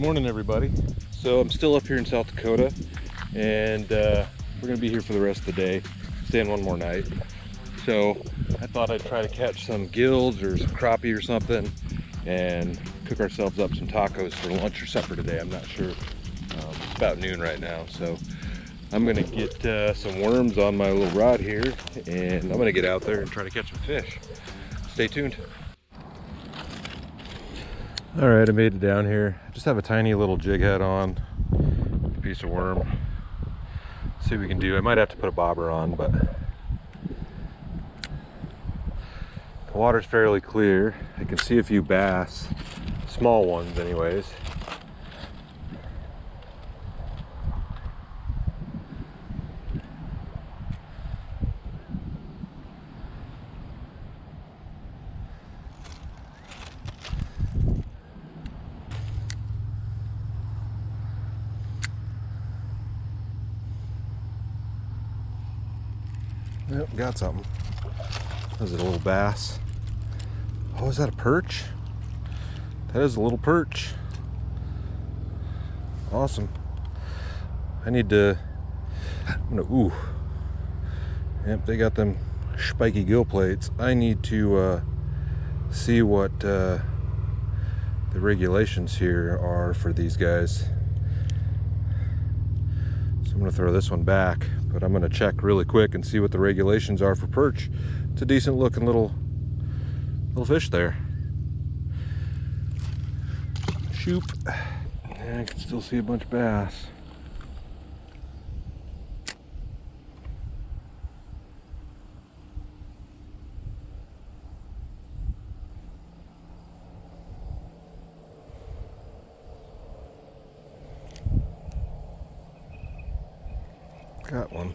morning, everybody. So I'm still up here in South Dakota, and we're gonna be here for the rest of the day, staying one more night. So I thought I'd try to catch some gills or some crappie or something and cook ourselves up some tacos for lunch or supper today. I'm not sure. It's about noon right now, so I'm gonna get some worms on my little rod here, and I'm gonna get out there and try to catch some fish. Stay tuned. All right, I made it down here. I just have a tiny little jig head on, a piece of worm. See what we can do. I might have to put a bobber on, but the water's fairly clear. I can see a few bass, small ones anyways. Yep, got something. Is it a little bass? Oh, is that a perch? That is a little perch. Awesome. I need to, ooh. Yep, they got them spiky gill plates. I need to see what the regulations here are for these guys. So I'm gonna throw this one back, but I'm gonna check really quick and see what the regulations are for perch. It's a decent looking little fish there. Shoop. And I can still see a bunch of bass. Got one.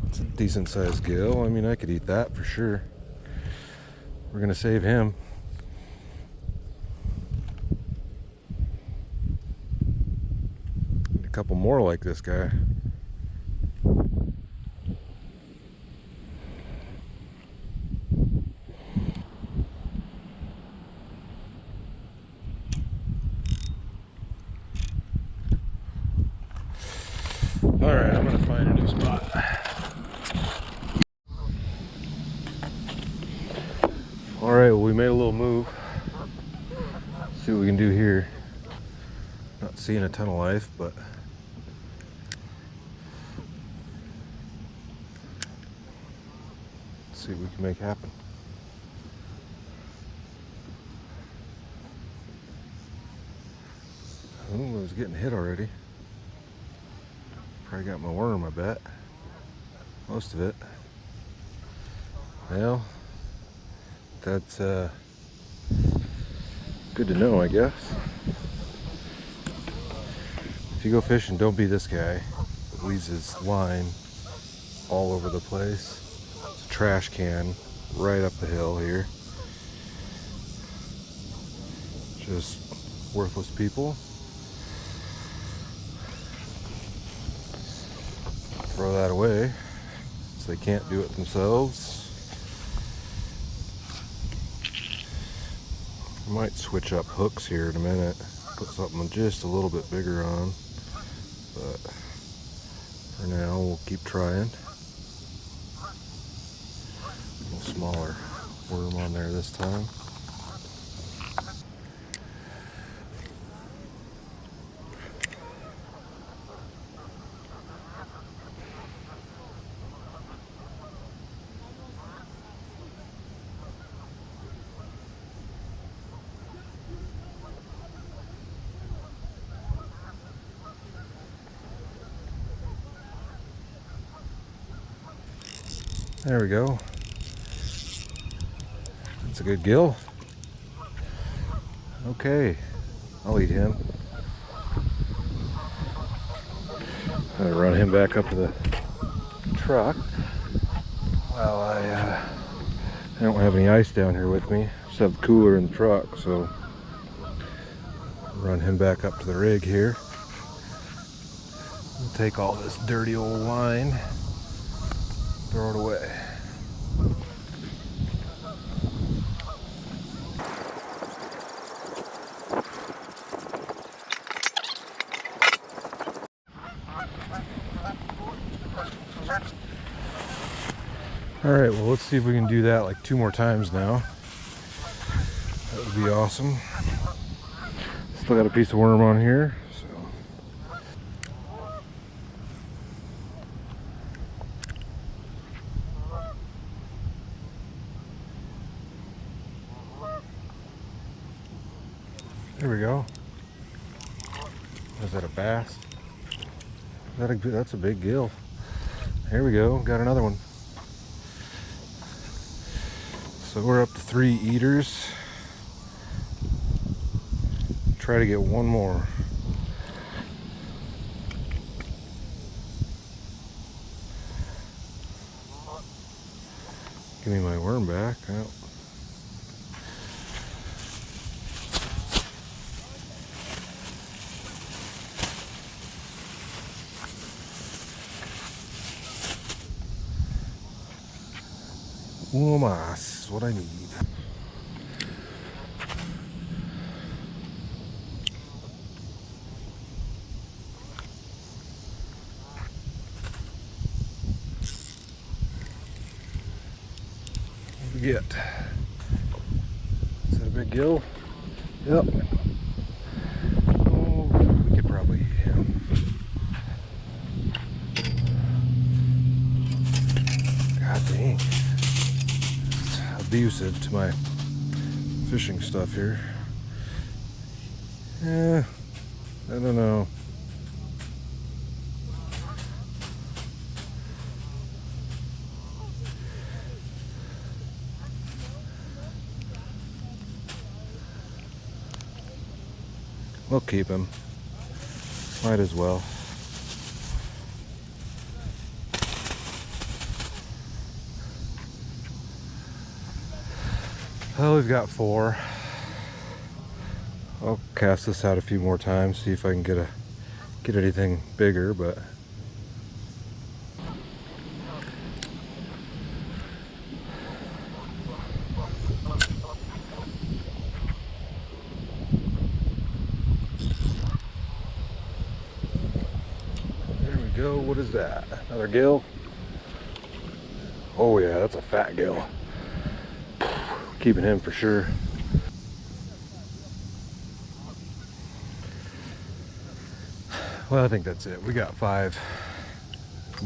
It's a decent sized gill. I mean, I could eat that for sure. We're gonna save him. Need a couple more like this guy. All right, I'm gonna find a new spot. All right, well, we made a little move. Let's see what we can do here. Not seeing a ton of life, but let's see what we can make happen. Oh, I was getting hit already. Probably got my worm, I bet. Most of it. Well, that's good to know, I guess. If you go fishing, don't be this guy that leaves his line all over the place. It's a trash can right up the hill here. Just worthless people. Throw that away since they can't do it themselves. I might switch up hooks here in a minute, put something just a little bit bigger on, but for now we'll keep trying. A little smaller worm on there this time. There we go. That's a good gill. Okay, I'll eat him. I'm gonna run him back up to the truck. Well, I don't have any ice down here with me. I just have the cooler in the truck, so run him back up to the rig here. We'll take all this dirty old line, throw it away. All right, well, let's see if we can do that like 2 more times now. That would be awesome. Still got a piece of worm on here. There we go. Is that a bass? That's a big gill. Here we go, got another one. So we're up to 3 eaters. Try to get one more. Give me my worm back. Oh. Umas is what I need. What do we get? Is that a big gill? Yep. Oh, we could probably eat him. God dang. It's abusive to my fishing stuff here. I don't know. We'll keep him. Might as well. Well, we've got 4. I'll cast this out a few more times, see if I can get anything bigger, but there we go. What is that? Another gill? Oh yeah, that's a fat gill. Keeping him for sure. Well, I think that's it. We got 5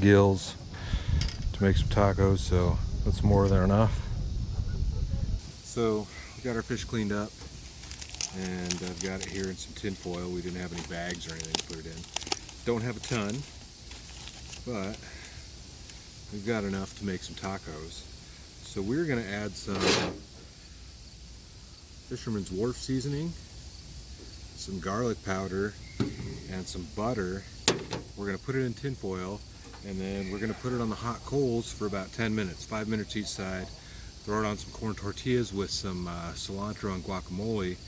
gills to make some tacos, so that's more than enough. So we got our fish cleaned up, and I've got it here in some tin foil. We didn't have any bags or anything to put it in. Don't have a ton, but we've got enough to make some tacos. So we're gonna add some Fisherman's Wharf seasoning, some garlic powder, and some butter. We're gonna put it in tin foil, and then we're gonna put it on the hot coals for about 10 minutes, 5 minutes each side. Throw it on some corn tortillas with some cilantro and guacamole,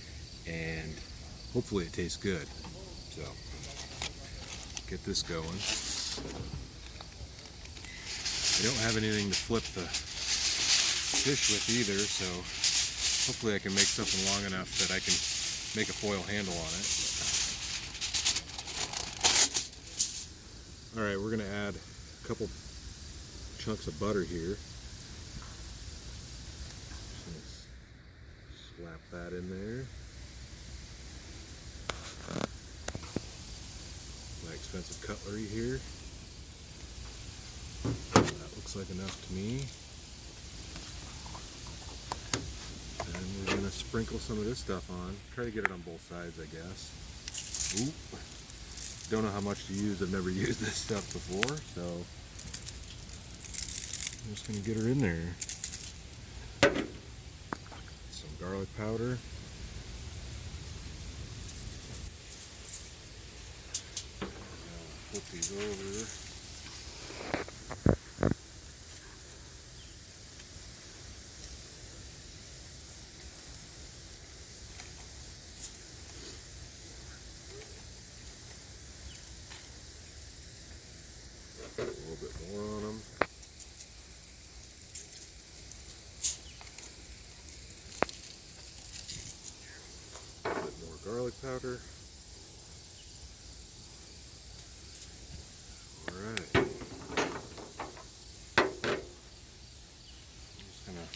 and hopefully it tastes good. So, get this going. I don't have anything to flip the fish with either, so hopefully I can make something long enough that I can make a foil handle on it. Alright, we're going to add a couple chunks of butter here. Just slap that in there. My expensive cutlery here. That looks like enough to me. And we're going to sprinkle some of this stuff on. Try to get it on both sides, I guess. Oop. Don't know how much to use. I've never used this stuff before, so I'm just going to get her in there. Some garlic powder. Now flip these over. A little bit more on them. A bit more garlic powder. Alright.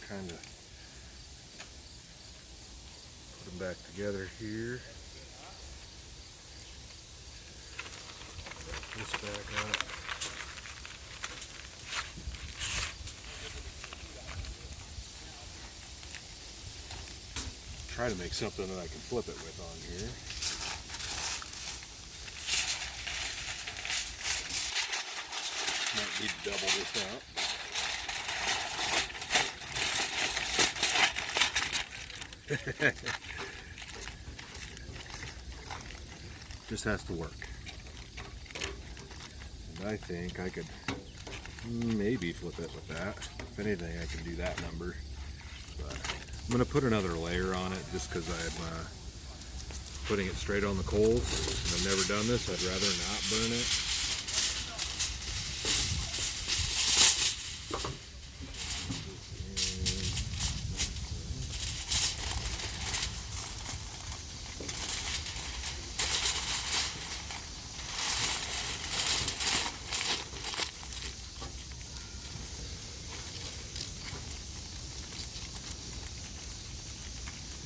kind of put them back together here. This back up. Try to make something that I can flip it with on here. Might need to double this out. Just has to work. And I think I could maybe flip it with that. If anything, I can do that number. But I'm going to put another layer on it just because I'm putting it straight on the coals. And I've never done this. I'd rather not burn it.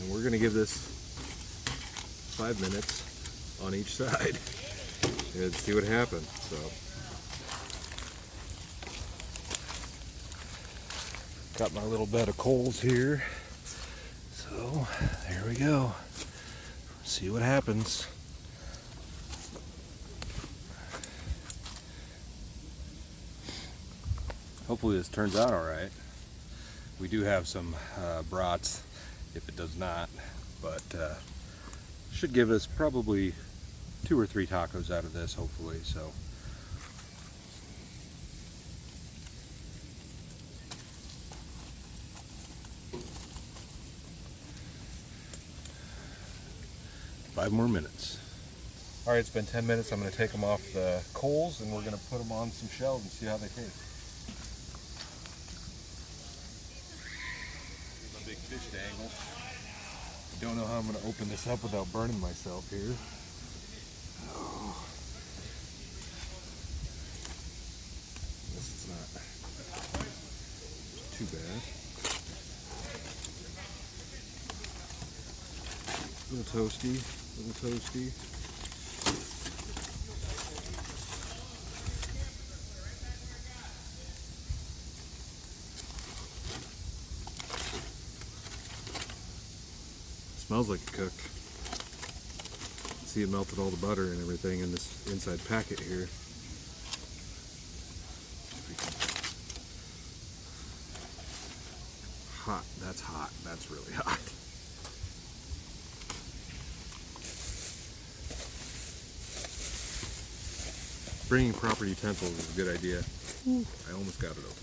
And we're going to give this 5 minutes on each side and see what happens. So, got my little bed of coals here. So, there we go. See what happens. Hopefully this turns out all right. We do have some brats if it does not, but should give us probably 2 or 3 tacos out of this, hopefully. So five more minutes. All right, it's been 10 minutes. I'm going to take them off the coals and we're going to put them on some shells and see how they taste. Big fish dangle. I don't know how I'm going to open this up without burning myself here. Oh. This is not too bad. Little toasty, little toasty. Smells like it cooked. See, it melted all the butter and everything in this inside packet here. Hot. That's hot. That's really hot. Bringing proper utensils is a good idea. I almost got it open.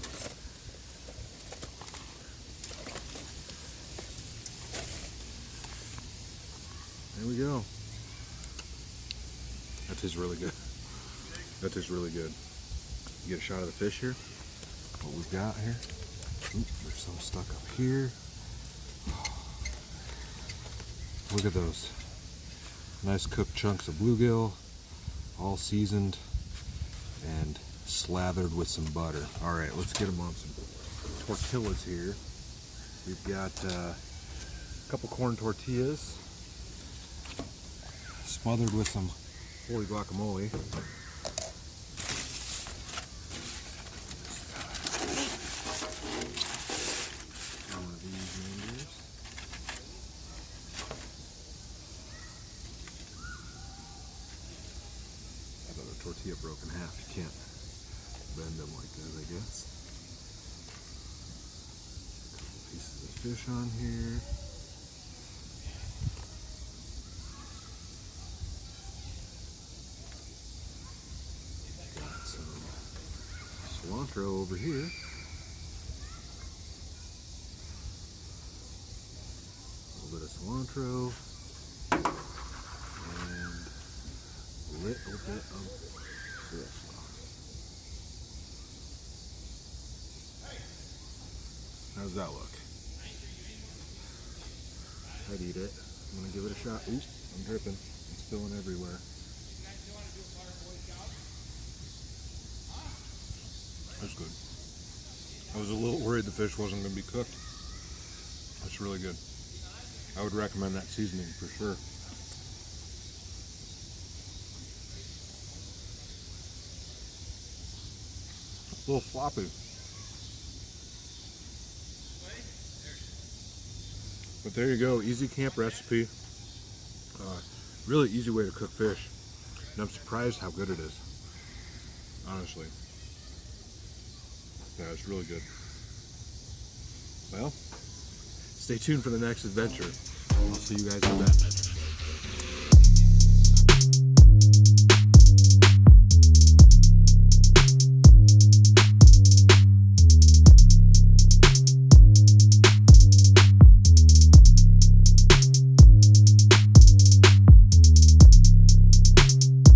There we go. That tastes really good. That tastes really good. You get a shot of the fish here. What we've got here. Oop, there's some stuck up here. Look at those. Nice cooked chunks of bluegill, all seasoned and slathered with some butter. All right, let's get them on some tortillas here. We've got a couple corn tortillas, smothered with some holy guacamole. One of these reindeers. I thought a tortilla broke in half. You can't bend them like that, I guess. A couple pieces of fish on here. Cilantro over here. A little bit of cilantro and a little bit of fish. How's that look? I'd eat it. I'm gonna give it a shot. Oops, I'm dripping. It's spilling everywhere. That's good. I was a little worried the fish wasn't going to be cooked. That's really good. I would recommend that seasoning for sure. A little sloppy. But there you go, easy camp recipe. Really easy way to cook fish. And I'm surprised how good it is. Honestly. Yeah, it's really good. Well, stay tuned for the next adventure. I'll see you guys in that.